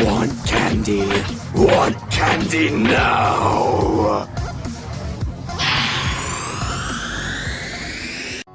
Want candy? Want candy now?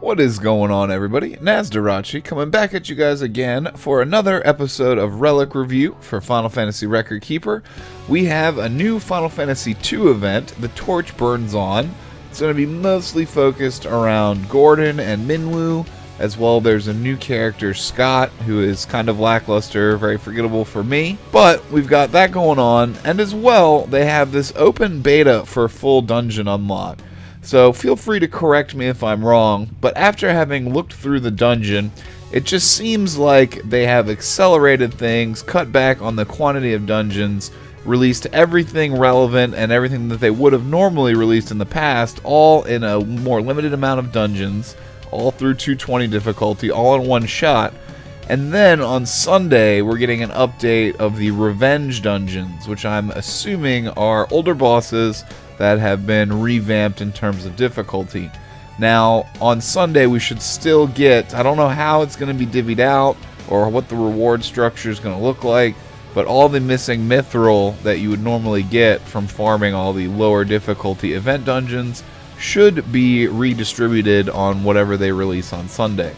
What is going on, everybody? Nazdarachi coming back at you guys again for another episode of Relic Review for Final Fantasy Record Keeper. We have a new Final Fantasy II event, The Torch Burns On. It's going to be mostly focused around Gordon and Minwu, as well. There's a new character, Scott, who is kind of lackluster, very forgettable for me. But we've got that going on, and as well, they have this open beta for full dungeon unlock. So feel free to correct me if I'm wrong, but after having looked through the dungeon, it just seems like they have accelerated things, cut back on the quantity of dungeons, released everything relevant and everything that they would have normally released in the past, all in a more limited amount of dungeons, all through 220 difficulty, all in one shot. And then on Sunday, we're getting an update of the Revenge dungeons, which I'm assuming are older bosses that have been revamped in terms of difficulty. Now, on Sunday, we should still get, I don't know how it's going to be divvied out or what the reward structure is going to look like, but all the missing mithril that you would normally get from farming all the lower difficulty event dungeons should be redistributed on whatever they release on Sunday.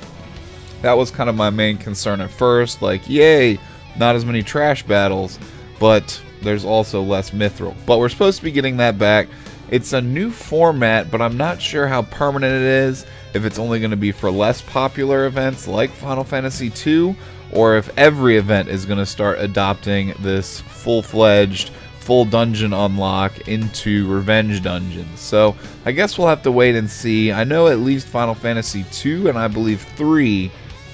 That was kind of my main concern at first, like, yay, not as many trash battles, but there's also less mithril. But we're supposed to be getting that back. It's a new format, but I'm not sure how permanent it is, if it's only going to be for less popular events like Final Fantasy II, or if every event is going to start adopting this full-fledged, full dungeon unlock into Revenge dungeons. So I guess we'll have to wait and see. I know at least Final Fantasy II and I believe 3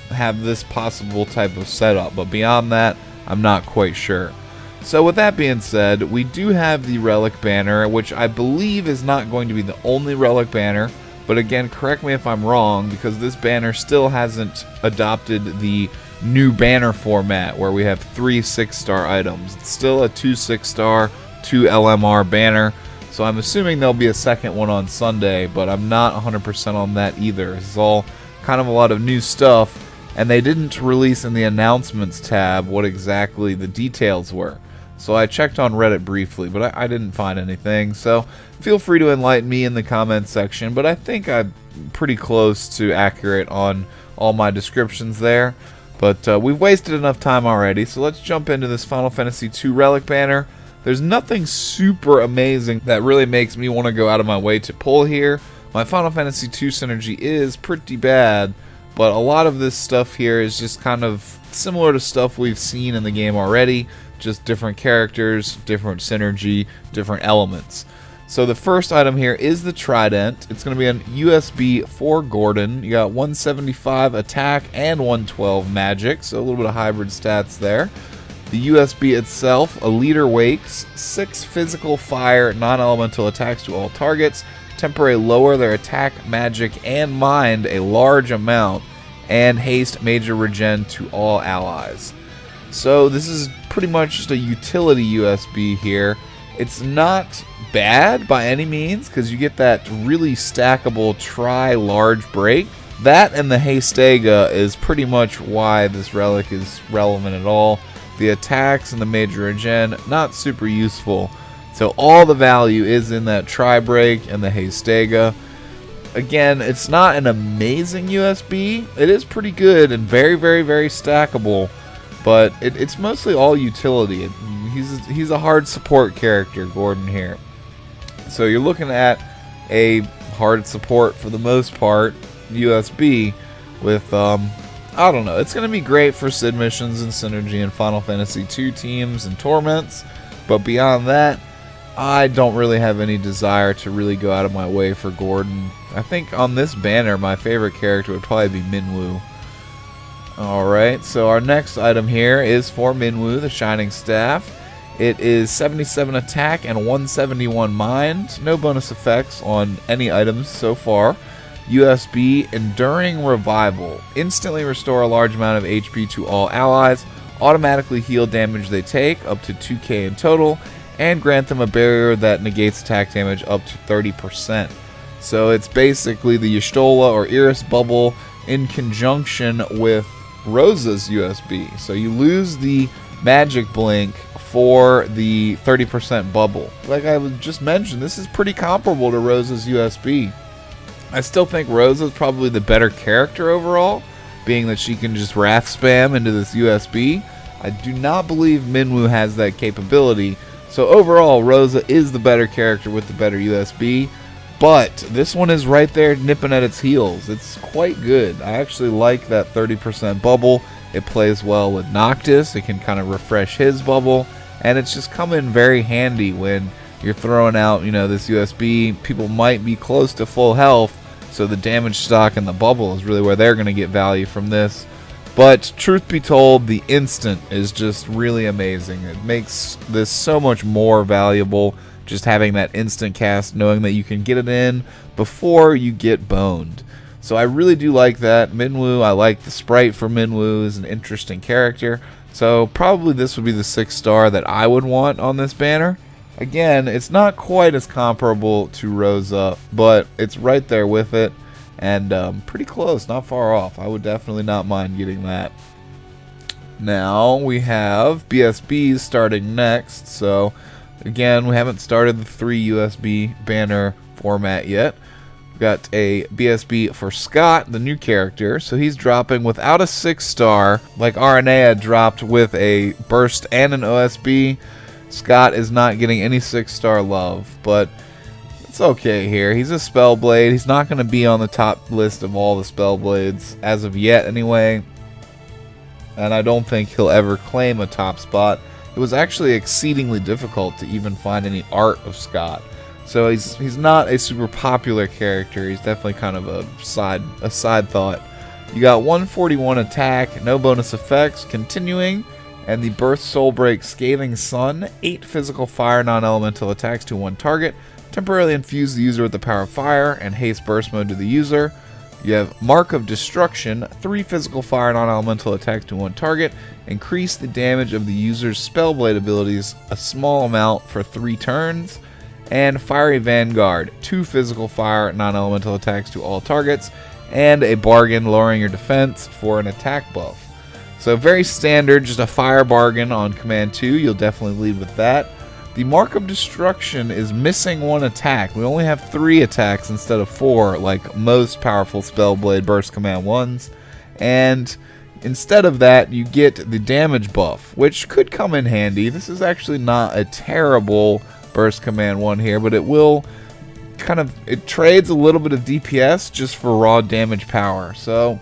have this possible type of setup, but beyond that, I'm not quite sure. So with that being said, we do have the Relic Banner, which I believe is not going to be the only Relic Banner, but again, correct me if I'm wrong, because this banner still hasn't adopted the new banner format where we have 3 6-star items. It's still a 2 6-star, 2 LMR banner, so I'm assuming there'll be a second one on Sunday, but I'm not 100% on that either. It's all kind of a lot of new stuff, and they didn't release in the announcements tab what exactly the details were. So I checked on Reddit briefly, but I didn't find anything. So feel free to enlighten me in the comments section, but I think I'm pretty close to accurate on all my descriptions there. But we've wasted enough time already, so let's jump into this Final Fantasy II Relic Banner. There's nothing super amazing that really makes me want to go out of my way to pull here. My Final Fantasy II synergy is pretty bad, but a lot of this stuff here is just kind of similar to stuff we've seen in the game already, just different characters, different synergy, different elements. So the first item here is the Trident. It's going to be an USB for Gordon. You got 175 attack and 112 magic, so a little bit of hybrid stats there. The USB itself, a leader wakes, 6 physical fire, non-elemental attacks to all targets, temporarily lower their attack, magic, and mind a large amount, and haste major regen to all allies. So this is pretty much just a utility USB here. It's not bad by any means, because you get that really stackable large break. That and the Hastega is pretty much why this relic is relevant at all. The attacks and the major regen, not super useful. So all the value is in that tri-break and the Hastega. Again, it's not an amazing USB. It is pretty good and very, very, very stackable. But it's mostly all utility. He's a hard support character, Gordon here. So you're looking at a hard support for the most part USB with I don't know. It's going to be great for Sid missions and synergy and Final Fantasy II teams and torments, but beyond that, I don't really have any desire to really go out of my way for Gordon. I think on this banner, my favorite character would probably be Minwu. Alright, so our next item here is for Minwu, the Shining Staff. It is 77 attack and 171 mind. No bonus effects on any items so far. USB Enduring Revival. Instantly restore a large amount of HP to all allies. Automatically heal damage they take, up to 2k in total. And grant them a barrier that negates attack damage up to 30%. So it's basically the Y'shtola or Iris Bubble in conjunction with Rosa's USB. So you lose the magic blink for the 30% bubble. Like I just mentioned, this is pretty comparable to Rosa's USB. I still think Rosa is probably the better character overall, being that she can just wrath spam into this USB. I do not believe Minwu has that capability. So overall, Rosa is the better character with the better USB. But this one is right there nipping at its heels. It's quite good. I actually like that 30% bubble. It plays well with Noctis. It can kind of refresh his bubble. And it's just come in very handy when you're throwing out, this USB. People might be close to full health. So the damage stock and the bubble is really where they're going to get value from this. But truth be told, the instant is just really amazing. It makes this so much more valuable, just having that instant cast, knowing that you can get it in before you get boned. So I really do like that. Minwu, I like the sprite for Minwu, is an interesting character. So probably this would be the 6-star that I would want on this banner. Again, it's not quite as comparable to Rosa, but it's right there with it, and pretty close, not far off. I would definitely not mind getting that. Now we have BSBs starting next, so again, we haven't started the 3 USB banner format yet. We've got a BSB for Scott, the new character, so he's dropping without a 6-star, like Aranea dropped with a burst and an OSB. Scott is not getting any 6-star love, but it's okay here. He's a Spellblade. He's not going to be on the top list of all the Spellblades as of yet anyway, and I don't think he'll ever claim a top spot. It was actually exceedingly difficult to even find any art of Scott, so he's not a super popular character. He's definitely kind of a side thought. You got 141 attack, no bonus effects, continuing. And the Burst Soulbreak Scathing Sun, 8 physical fire non-elemental attacks to 1 target, temporarily infuse the user with the power of fire, and haste burst mode to the user. You have Mark of Destruction, 3 physical fire non-elemental attacks to 1 target, increase the damage of the user's Spellblade abilities a small amount for 3 turns, and Fiery Vanguard, 2 physical fire non-elemental attacks to all targets, and a bargain lowering your defense for an attack buff. So very standard, just a fire bargain on command 2. You'll definitely lead with that. The Mark of Destruction is missing 1 attack. We only have 3 attacks instead of 4, like most powerful Spellblade burst command 1s. And instead of that, you get the damage buff, which could come in handy. This is actually not a terrible burst command 1 here, but it will it trades a little bit of DPS just for raw damage power. So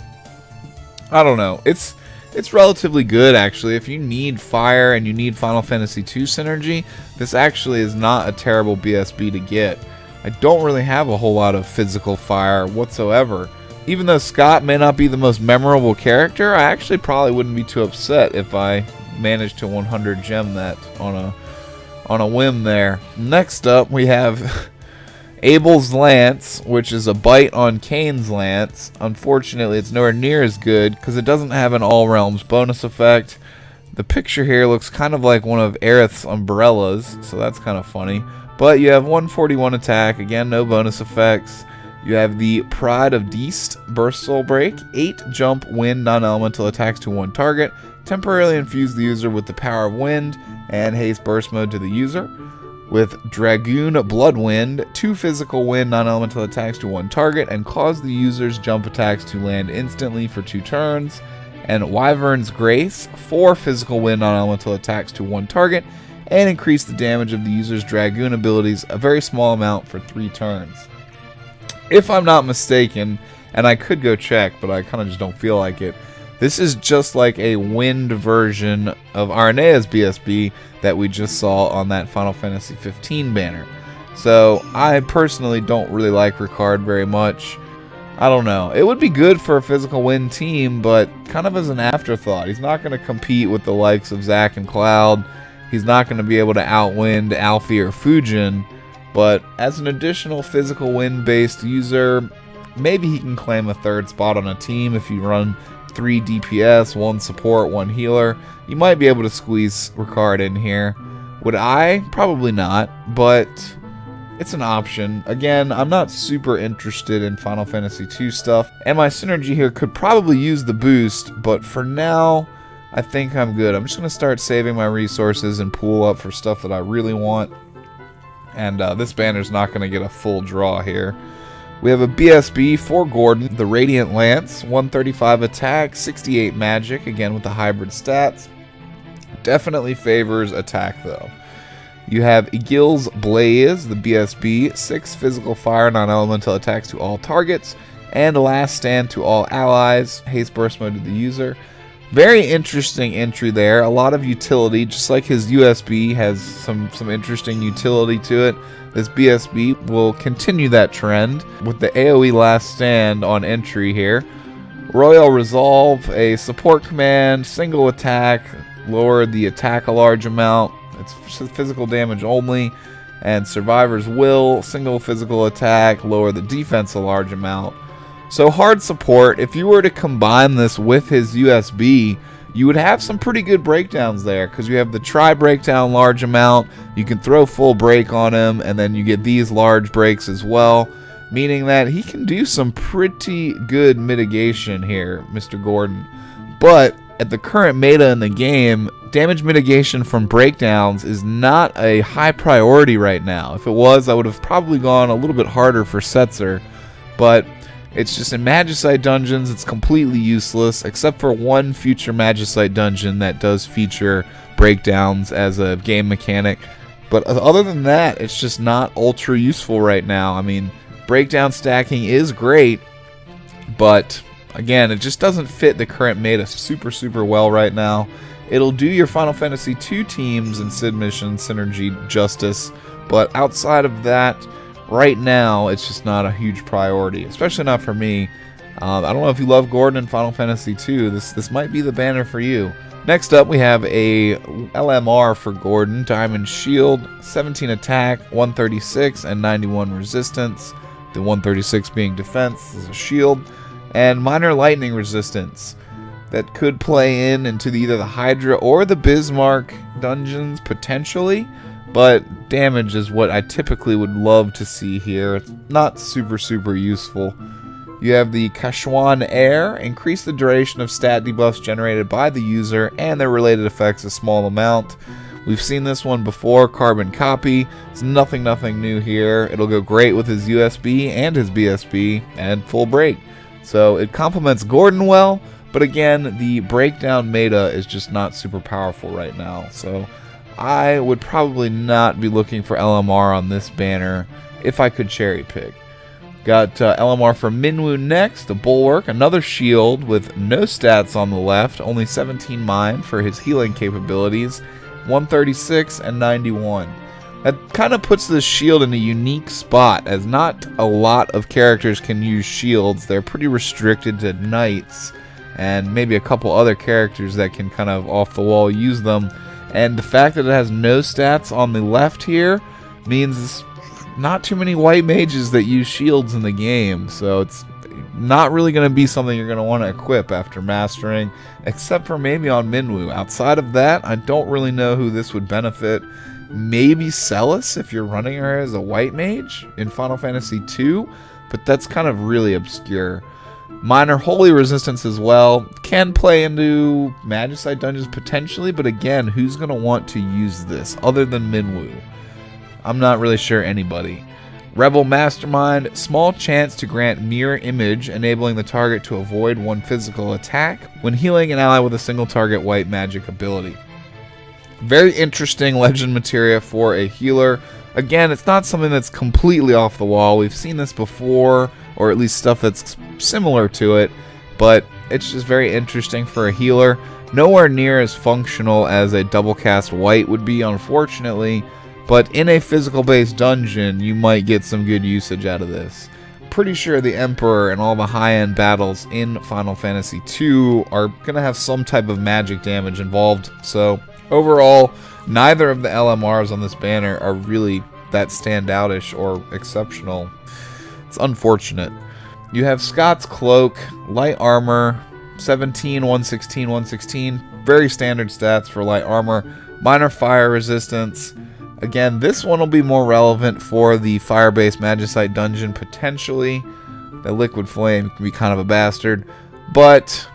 I don't know. It's relatively good, actually. If you need fire and you need Final Fantasy II synergy, this actually is not a terrible BSB to get. I don't really have a whole lot of physical fire whatsoever. Even though Scott may not be the most memorable character, I actually probably wouldn't be too upset if I managed to 100 gem that on a whim there. Next up, we have Abel's Lance, which is a bite on Kane's Lance. Unfortunately, it's nowhere near as good because it doesn't have an All Realms bonus effect. The picture here looks kind of like one of Aerith's umbrellas, so that's kind of funny. But you have 141 attack, again, no bonus effects. You have the Pride of Deist, Burst Soul Break, 8 jump wind non-elemental attacks to 1 target, temporarily infuse the user with the power of wind, and haste burst mode to the user. With Dragoon Bloodwind, 2 physical wind non-elemental attacks to 1 target, and cause the user's jump attacks to land instantly for 2 turns. And Wyvern's Grace, 4 physical wind non-elemental attacks to 1 target, and increase the damage of the user's Dragoon abilities a very small amount for 3 turns. If I'm not mistaken, and I could go check, but I kind of just don't feel like it, this is just like a wind version of Aranea's BSB that we just saw on that Final Fantasy 15 banner. So I personally don't really like Ricard very much. I don't know. It would be good for a physical wind team, but kind of as an afterthought. He's not going to compete with the likes of Zack and Cloud. He's not going to be able to outwind Alfie or Fujin. But as an additional physical wind-based user, maybe he can claim a 3rd spot on a team if you run 3 DPS, 1 support, 1 healer. You might be able to squeeze Ricard in here. Would I? Probably not, but it's an option. Again, I'm not super interested in Final Fantasy II stuff, and my synergy here could probably use the boost, but for now, I think I'm good. I'm just going to start saving my resources and pool up for stuff that I really want. And this banner's not going to get a full draw here. We have a BSB for Gordon, the Radiant Lance, 135 attack, 68 magic, again with the hybrid stats. Definitely favors attack though. You have Egil's Blaze, the BSB, 6 physical fire non-elemental attacks to all targets, and Last Stand to all allies, haste burst mode to the user. Very interesting entry there, a lot of utility, just like his USB has some interesting utility to it. This BSB will continue that trend with the AoE Last Stand on entry here. Royal Resolve, a support command, single attack, lower the attack a large amount. It's physical damage only. And Survivor's Will, single physical attack, lower the defense a large amount. So hard support. If you were to combine this with his USB, you would have some pretty good breakdowns there, because you have the tri breakdown large amount, you can throw full break on him, and then you get these large breaks as well, meaning that he can do some pretty good mitigation here, Mr. Gordon. But at the current meta in the game, damage mitigation from breakdowns is not a high priority right now. If it was, I would have probably gone a little bit harder for Setzer, but it's just in Magicite dungeons, it's completely useless, except for one future Magicite dungeon that does feature breakdowns as a game mechanic. But other than that, it's just not ultra useful right now. I mean, breakdown stacking is great, but again, it just doesn't fit the current meta super well right now. It'll do your Final Fantasy II teams and Sid Mission synergy justice, but outside of that, right now, it's just not a huge priority, especially not for me. I don't know if you love Gordon in Final Fantasy II. This might be the banner for you. Next up, we have a LMR for Gordon, Diamond Shield, 17 attack, 136, and 91 resistance. The 136 being defense is a shield, and minor lightning resistance that could play into either the Hydra or the Bismarck dungeons potentially. But damage is what I typically would love to see here. It's not super useful. You have the Kashuan Air, increase the duration of stat debuffs generated by the user and their related effects a small amount. We've seen this one before, carbon copy. It's nothing new here. It'll go great with his USB and his BSB and full break. So it complements Gordon well, but again, the breakdown meta is just not super powerful right now. So I would probably not be looking for LMR on this banner if I could cherry pick. Got LMR for Minwu next, a Bulwark, another shield with no stats on the left, only 17 mind for his healing capabilities, 136 and 91. That kind of puts this shield in a unique spot, as not a lot of characters can use shields. They're pretty restricted to knights and maybe a couple other characters that can kind of off the wall use them. And the fact that it has no stats on the left here means not too many white mages that use shields in the game. So it's not really going to be something you're going to want to equip after mastering, except for maybe on Minwu. Outside of that, I don't really know who this would benefit. Maybe Celis if you're running her as a white mage in Final Fantasy II, but that's kind of really obscure. Minor holy resistance as well. Can play into Magicite dungeons potentially, but again, who's going to want to use this other than Minwu? I'm not really sure anybody. Rebel Mastermind, small chance to grant mirror image, enabling the target to avoid one physical attack when healing an ally with a single target white magic ability. Very interesting legend materia for a healer. Again, it's not something that's completely off the wall. We've seen this before, or at least stuff that's similar to it, but it's just very interesting for a healer. Nowhere near as functional as a double cast white would be, unfortunately, but in a physical based dungeon, you might get some good usage out of this. Pretty sure the Emperor and all the high-end battles in Final Fantasy II are going to have some type of magic damage involved, so overall, neither of the LMRs on this banner are really that standoutish or exceptional. It's unfortunate. You have Scott's Cloak, light armor, 17, 116, 116. Very standard stats for light armor. Minor fire resistance. Again, this one will be more relevant for the fire-based Magicite dungeon, potentially. The Liquid Flame can be kind of a bastard. But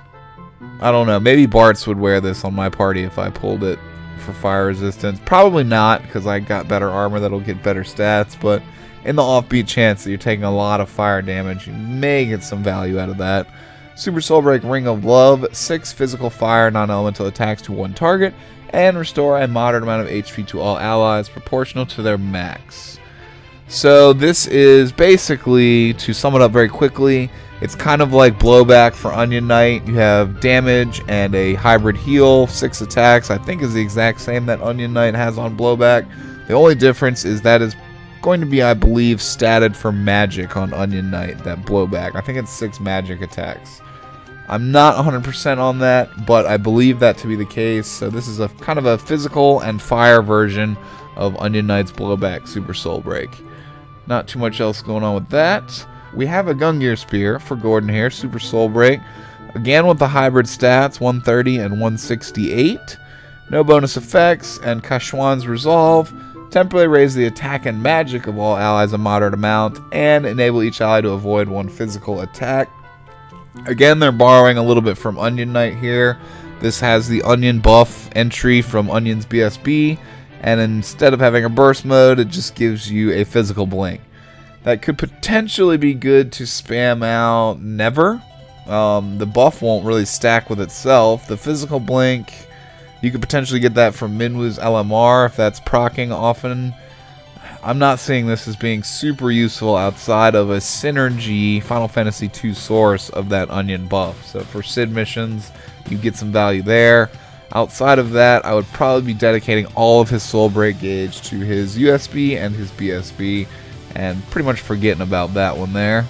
I don't know. Maybe Bartz would wear this on my party if I pulled it for fire resistance. Probably not, because I got better armor that'll get better stats. But in the offbeat chance that you're taking a lot of fire damage, you may get some value out of that. Super Soul Break Ring of Love, 6 physical fire non-elemental attacks to one target, and restore a moderate amount of HP to all allies proportional to their max. So this is basically, to sum it up very quickly, it's kind of like Blowback for Onion Knight. You have damage and a hybrid heal, 6 attacks. I think is the exact same that Onion Knight has on Blowback. The only difference is that is going to be, I believe, statted for magic on Onion Knight, that Blowback. I think it's 6 magic attacks. I'm not 100% on that, but I believe that to be the case. So this is a kind of a physical and fire version of Onion Knight's Blowback Super Soul Break. Not too much else going on with that. We have a Gungear Spear for Gordon here, Super Soul Break. Again with the hybrid stats, 130 and 168. No bonus effects, and Kashuan's Resolve. Temporarily raise the attack and magic of all allies a moderate amount, and enable each ally to avoid 1 physical attack. Again, they're borrowing a little bit from Onion Knight here. This has the Onion buff entry from Onion's BSB, and instead of having a burst mode, it just gives you a physical blink. That could potentially be good to spam out Never. The buff won't really stack with itself. The physical blink, you could potentially get that from Minwu's LMR if that's proccing often. I'm not seeing this as being super useful outside of a synergy Final Fantasy II source of that Onion buff. So for Sid missions, you get some value there. Outside of that, I would probably be dedicating all of his Soul Break gauge to his USB and his BSB, and pretty much forgetting about that one there.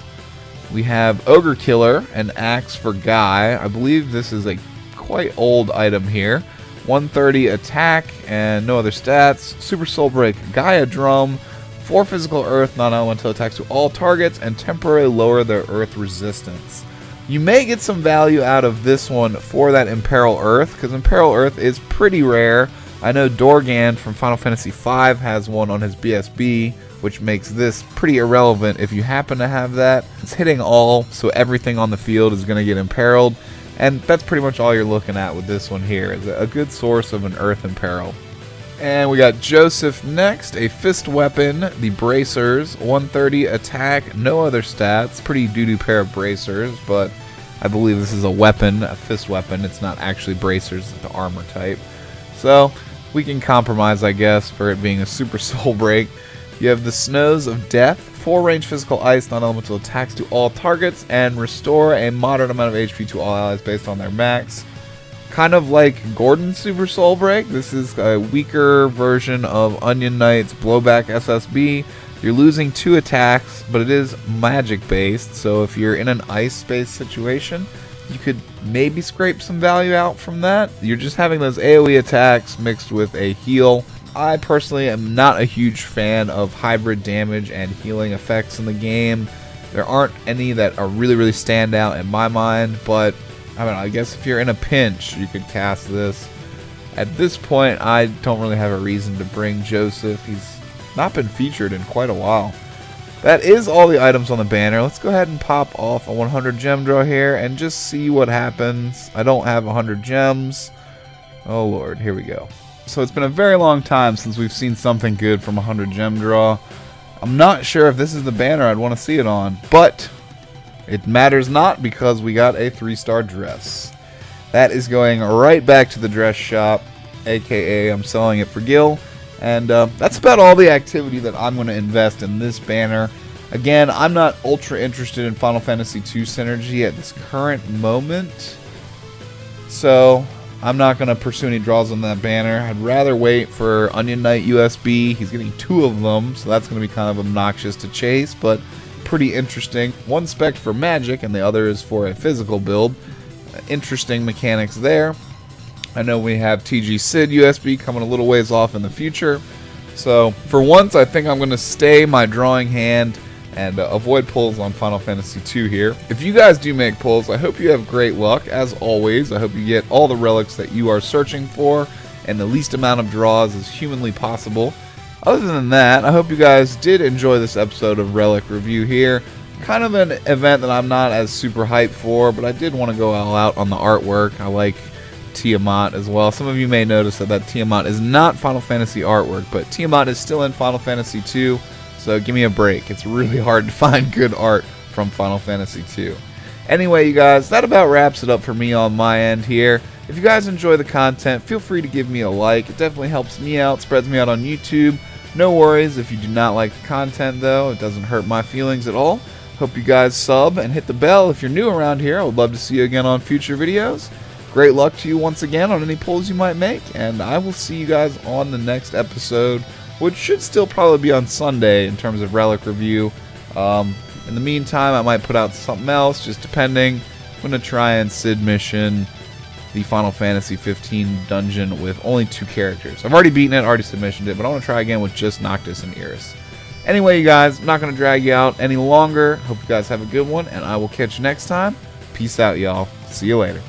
We have Ogre Killer, an axe for Guy. I believe this is a quite old item here. 130 attack and no other stats. Super Soul Break Gaia Drum, 4 physical earth non-elemental attacks to all targets, and temporarily lower their earth resistance. You may get some value out of this one for that Imperil Earth, because Imperil Earth is pretty rare. I know Dorgan from Final Fantasy V has one on his BSB, which makes this pretty irrelevant if you happen to have that. It's hitting all, so everything on the field is going to get imperiled. And that's pretty much all you're looking at with this one here, is a good source of an Earth Imperil. And we got Joseph next, a fist weapon, the Bracers, 130 attack, no other stats. Pretty doo-doo pair of bracers, but I believe this is a weapon, a fist weapon. It's not actually bracers, it's the armor type. So we can compromise, I guess, for it being a Super Soul Break. You have the Snows of Death, 4 range physical ice non-elemental attacks to all targets, and restore a moderate amount of HP to all allies based on their max. Kind of like Gordon's Super Soul Break, this is a weaker version of Onion Knight's Blowback SSB. You're losing 2 attacks, but it is magic based, so if you're in an ice-based situation, you could maybe scrape some value out from that. You're just having those AoE attacks mixed with a heal. I personally am not a huge fan of hybrid damage and healing effects in the game. There aren't any that are really stand out in my mind, but I don't know, I guess if you're in a pinch, you could cast this. At this point, I don't really have a reason to bring Joseph. He's not been featured in quite a while. That is all the items on the banner. Let's go ahead and pop off a 100 gem draw here and just see what happens. I don't have 100 gems. Oh lord, here we go. So it's been a very long time since we've seen something good from 100 gem draw. I'm not sure if this is the banner I'd want to see it on, but it matters not because we got a 3-star dress. That is going right back to the dress shop, aka I'm selling it for Gil. And that's about all the activity that I'm going to invest in this banner. Again, I'm not ultra interested in Final Fantasy II Synergy at this current moment, so I'm not going to pursue any draws on that banner. I'd rather wait for Onion Knight USB. He's getting 2 of them, so that's going to be kind of obnoxious to chase, but pretty interesting. One spec for magic, and the other is for a physical build. Interesting mechanics there. I know we have TG Sid USB coming a little ways off in the future. So for once, I think I'm going to stay my drawing hand and avoid pulls on Final Fantasy II here. If you guys do make pulls, I hope you have great luck. As always, I hope you get all the relics that you are searching for and the least amount of draws as humanly possible. Other than that, I hope you guys did enjoy this episode of Relic Review here. kind of an event that I'm not as super hyped for, but I did want to go all out on the artwork. I like Tiamat as well. Some of you may notice that Tiamat is not Final Fantasy artwork, but Tiamat is still in Final Fantasy 2, so give me a break. It's really hard to find good art from Final Fantasy 2. Anyway, you guys, that about wraps it up for me on my end here. If you guys enjoy the content, feel free to give me a like. It definitely helps me out, spreads me out on YouTube. No worries if you do not like the content, though. It doesn't hurt my feelings at all. Hope you guys sub and hit the bell if you're new around here. I would love to see you again on future videos. Great luck to you once again on any pulls you might make, and I will see you guys on the next episode, which should still probably be on Sunday in terms of Relic review. In the meantime, I might put out something else, just depending. I'm going to try and Sid mission the Final Fantasy 15 dungeon with only 2 characters. I've already beaten it, already submissioned it, but I want to try again with just Noctis and Iris. Anyway, you guys, I'm not going to drag you out any longer. Hope you guys have a good one, and I will catch you next time. Peace out, y'all. See you later.